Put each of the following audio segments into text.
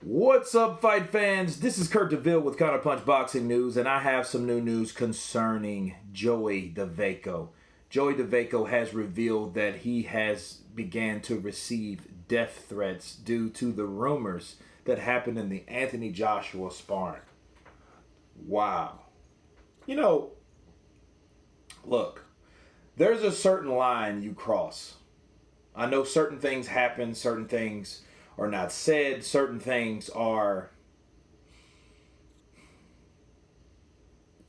What's up, fight fans? This is Kurt DeVille with Counterpunch Boxing News, and I have some new news concerning Joey Dawejko. Joey Dawejko has revealed that he has began to receive death threats due to the rumors that happened in the Anthony Joshua sparring. Wow. Look, there's a certain line you cross. I know certain things happen, certain things are not said, certain things are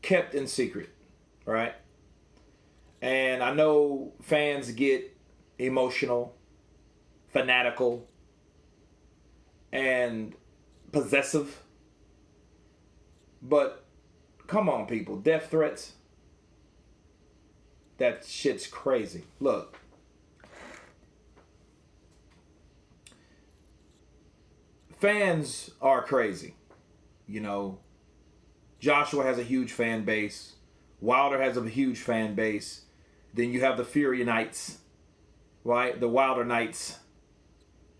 kept in secret, right? And I know fans get emotional, fanatical, and possessive. But come on, people, death threats, that shit's crazy. Look, fans are crazy. Joshua has a huge fan base. Wilder has a huge fan base. Then you have the Fury Knights, right? The Wilder Knights.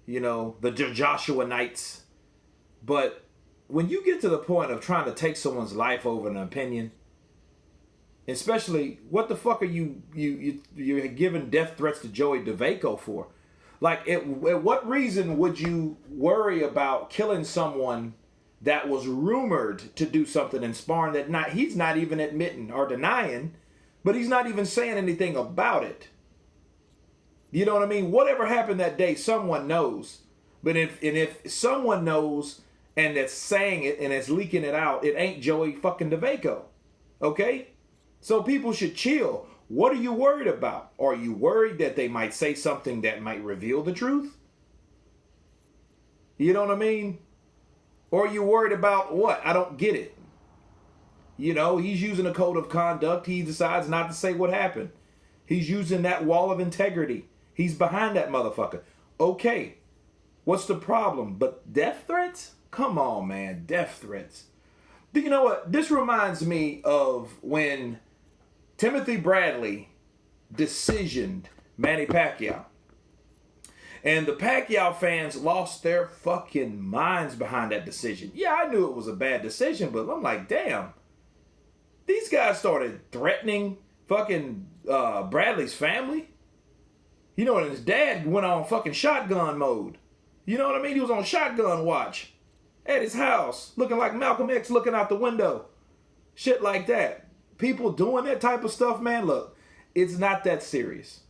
The Joshua Knights. But when you get to the point of trying to take someone's life over an opinion, especially, what the fuck are you're giving death threats to Joey Dawejko for? Like, at what reason would you worry about killing someone that was rumored to do something in sparring that he's not even admitting or denying, but he's not even saying anything about it? You know what I mean? Whatever happened that day, someone knows. But if someone knows and that's saying it and it's leaking it out, it ain't Joey fucking Dawejko. Okay? So people should chill. What are you worried about? Are you worried that they might say something that might reveal the truth? You know what I mean? Or are you worried about what? I don't get it. He's using a code of conduct. He decides not to say what happened. He's using that wall of integrity. He's behind that motherfucker. Okay. What's the problem? But death threats? Come on, man. Death threats. You know what? This reminds me of when Timothy Bradley decisioned Manny Pacquiao. And the Pacquiao fans lost their fucking minds behind that decision. Yeah, I knew it was a bad decision, but I'm like, damn. These guys started threatening fucking Bradley's family. And his dad went on fucking shotgun mode. You know what I mean? He was on shotgun watch at his house, looking like Malcolm X looking out the window. Shit like that. People doing that type of stuff, man, look, it's not that serious.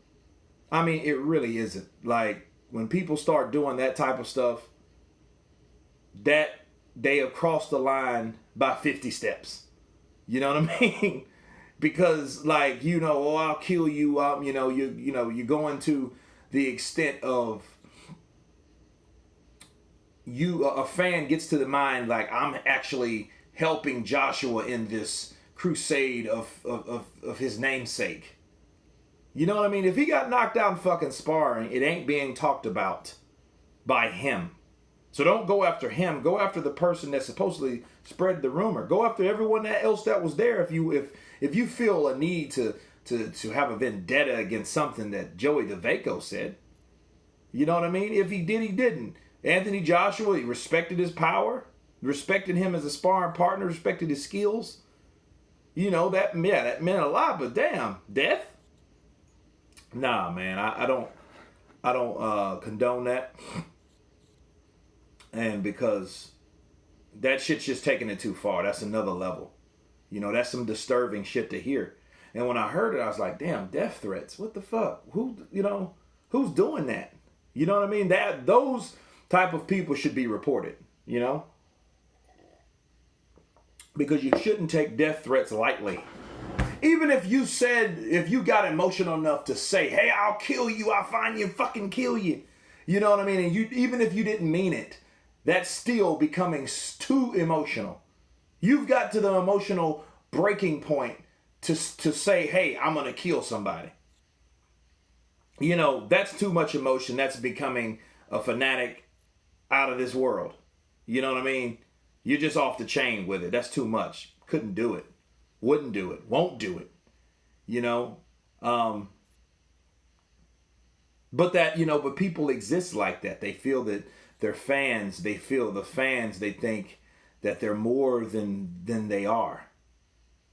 I mean, it really isn't. Like, when people start doing that type of stuff, that they have crossed the line by 50 steps. You know what I mean? Because, like, I'll kill you. You're going to the extent of a fan gets to the mind like, I'm actually helping Joshua in this crusade of his namesake. You know what I mean? If he got knocked out in fucking sparring, it ain't being talked about by him. So don't go after him. Go after the person that supposedly spread the rumor. Go after everyone else that was there. If you feel a need to have a vendetta against something that Joey Dawejko said. You know what I mean? If he did, he didn't. Anthony Joshua, he respected his power, respected him as a sparring partner, respected his skills. That meant a lot, but damn, death? Nah, man, I don't condone that. And because that shit's just taking it too far. That's another level. That's some disturbing shit to hear. And when I heard it, I was like, damn, death threats. What the fuck? Who's doing that? You know what I mean? Those type of people should be reported, because you shouldn't take death threats lightly. Even if you got emotional enough to say, hey, I'll kill you, I'll find you and fucking kill you. You know what I mean? And even if you didn't mean it, that's still becoming too emotional. You've got to the emotional breaking point to say, hey, I'm going to kill somebody. That's too much emotion. That's becoming a fanatic out of this world. You know what I mean? You're just off the chain with it. That's too much. Couldn't do it. Wouldn't do it. Won't do it. But but people exist like that. They feel that they're fans. They feel the fans. They think that they're more than they are.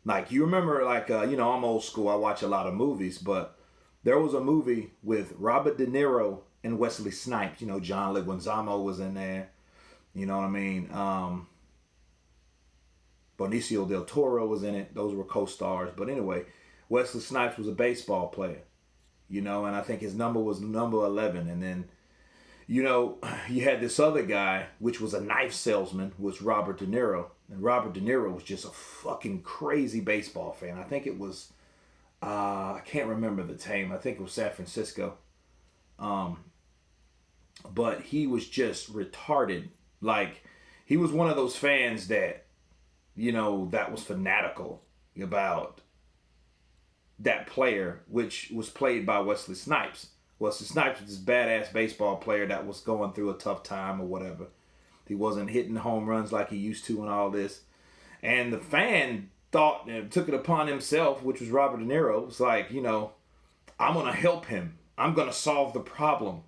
Like, you remember, like, I'm old school. I watch a lot of movies, but there was a movie with Robert De Niro and Wesley Snipes. John Leguizamo was in there. You know what I mean? Benicio del Toro was in it. Those were co-stars. But anyway, Wesley Snipes was a baseball player. And I think his number was number 11. And then, you had this other guy, which was a knife salesman, was Robert De Niro. And Robert De Niro was just a fucking crazy baseball fan. I think it was, I can't remember the team. I think it was San Francisco. But he was just retarded. Like, he was one of those fans that, that was fanatical about that player, which was played by Wesley Snipes. Wesley Snipes was this badass baseball player that was going through a tough time or whatever. He wasn't hitting home runs like he used to and all this. And the fan thought and took it upon himself, which was Robert De Niro. It was like, I'm going to help him. I'm going to solve the problem.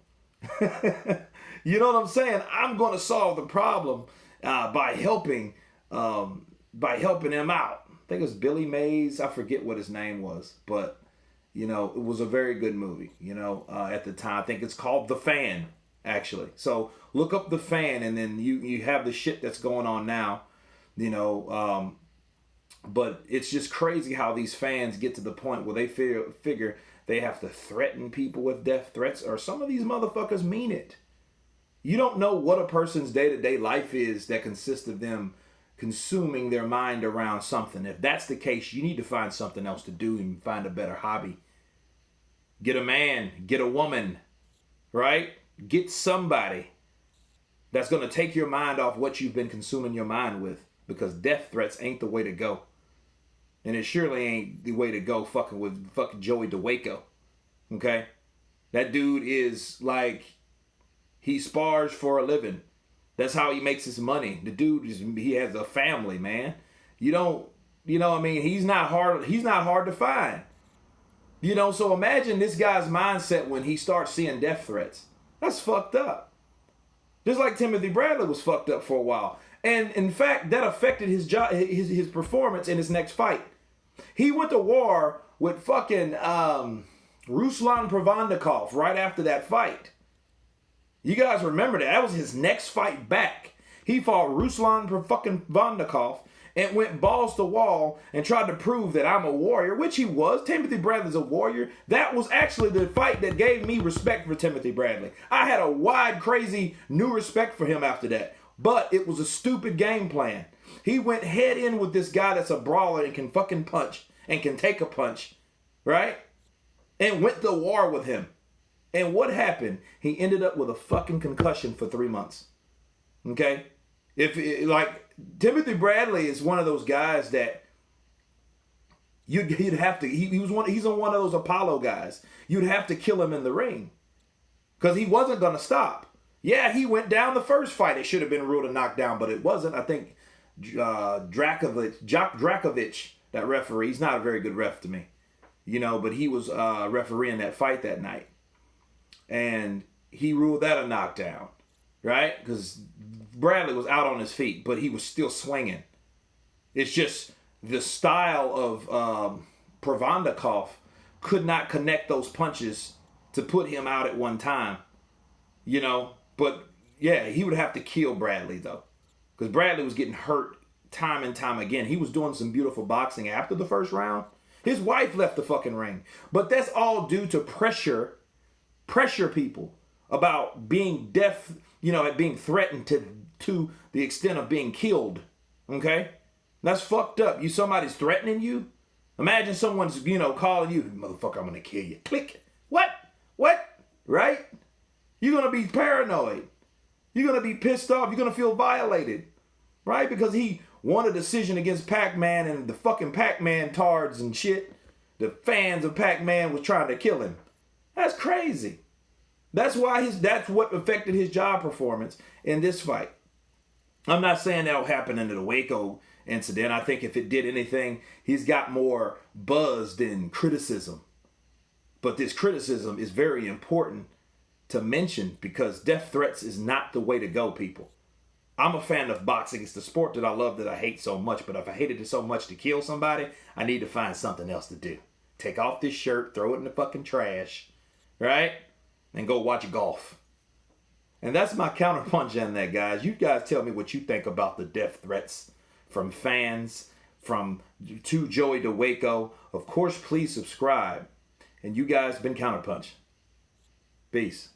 You know what I'm saying? I'm going to solve the problem by helping him out. I think it was Billy Mays. I forget what his name was. But, it was a very good movie, at the time. I think it's called The Fan, actually. So look up The Fan, and then you have the shit that's going on now, but it's just crazy how these fans get to the point where they figure they have to threaten people with death threats, or some of these motherfuckers mean it. You don't know what a person's day-to-day life is that consists of them consuming their mind around something. If that's the case, you need to find something else to do and find a better hobby. Get a man, get a woman, right? Get somebody that's going to take your mind off what you've been consuming your mind with, because death threats ain't the way to go. And it surely ain't the way to go fucking with fucking Joey Dawejko. Okay? That dude is like, he spars for a living. That's how he makes his money. The dude he has a family, man. He's not hard to find. So imagine this guy's mindset when he starts seeing death threats. That's fucked up. Just like Timothy Bradley was fucked up for a while. And in fact, that affected his job, his performance in his next fight. He went to war with fucking Ruslan Provandikov right after that fight. You guys remember that? That was his next fight back. He fought Ruslan Provandikov and went balls to wall and tried to prove that I'm a warrior, which he was. Timothy Bradley's a warrior. That was actually the fight that gave me respect for Timothy Bradley. I had a wide, crazy, new respect for him after that. But it was a stupid game plan. He went head in with this guy that's a brawler and can fucking punch and can take a punch, right? And went to war with him. And what happened? He ended up with a fucking concussion for 3 months. Okay? Timothy Bradley is one of those guys that you'd have to, he's one of those Apollo guys. You'd have to kill him in the ring. Because he wasn't going to stop. Yeah, he went down the first fight. It should have been ruled a knockdown, but it wasn't. I think Jock Drakovich, that referee, he's not a very good ref to me. But he was refereeing that fight that night. And he ruled that a knockdown, right? Because Bradley was out on his feet, but he was still swinging. It's just the style of Provandikov could not connect those punches to put him out at one time, But yeah, he would have to kill Bradley though, because Bradley was getting hurt time and time again. He was doing some beautiful boxing after the first round. His wife left the fucking ring, but that's all due to pressure people about being deaf, being threatened to the extent of being killed. Okay? That's fucked up. Somebody's threatening you. Imagine someone's, calling you, motherfucker, I'm gonna kill you. Click. What? Right? You're gonna be paranoid. You're gonna be pissed off. You're gonna feel violated. Right? Because he won a decision against Pac-Man, and the fucking Pac-Man tards and shit, the fans of Pac-Man was trying to kill him. That's crazy. That's what affected his job performance in this fight. I'm not saying that'll happen in the Dawejko incident. I think if it did anything, he's got more buzz than criticism. But this criticism is very important to mention, because death threats is not the way to go, people. I'm a fan of boxing. It's the sport that I love, that I hate so much. But if I hated it so much to kill somebody, I need to find something else to do. Take off this shirt, throw it in the fucking trash, right? And go watch golf. And that's my counterpunch on that, guys. You guys tell me what you think about the death threats from fans, to Joey Dawejko. Of course, please subscribe. And you guys been Counterpunch. Peace.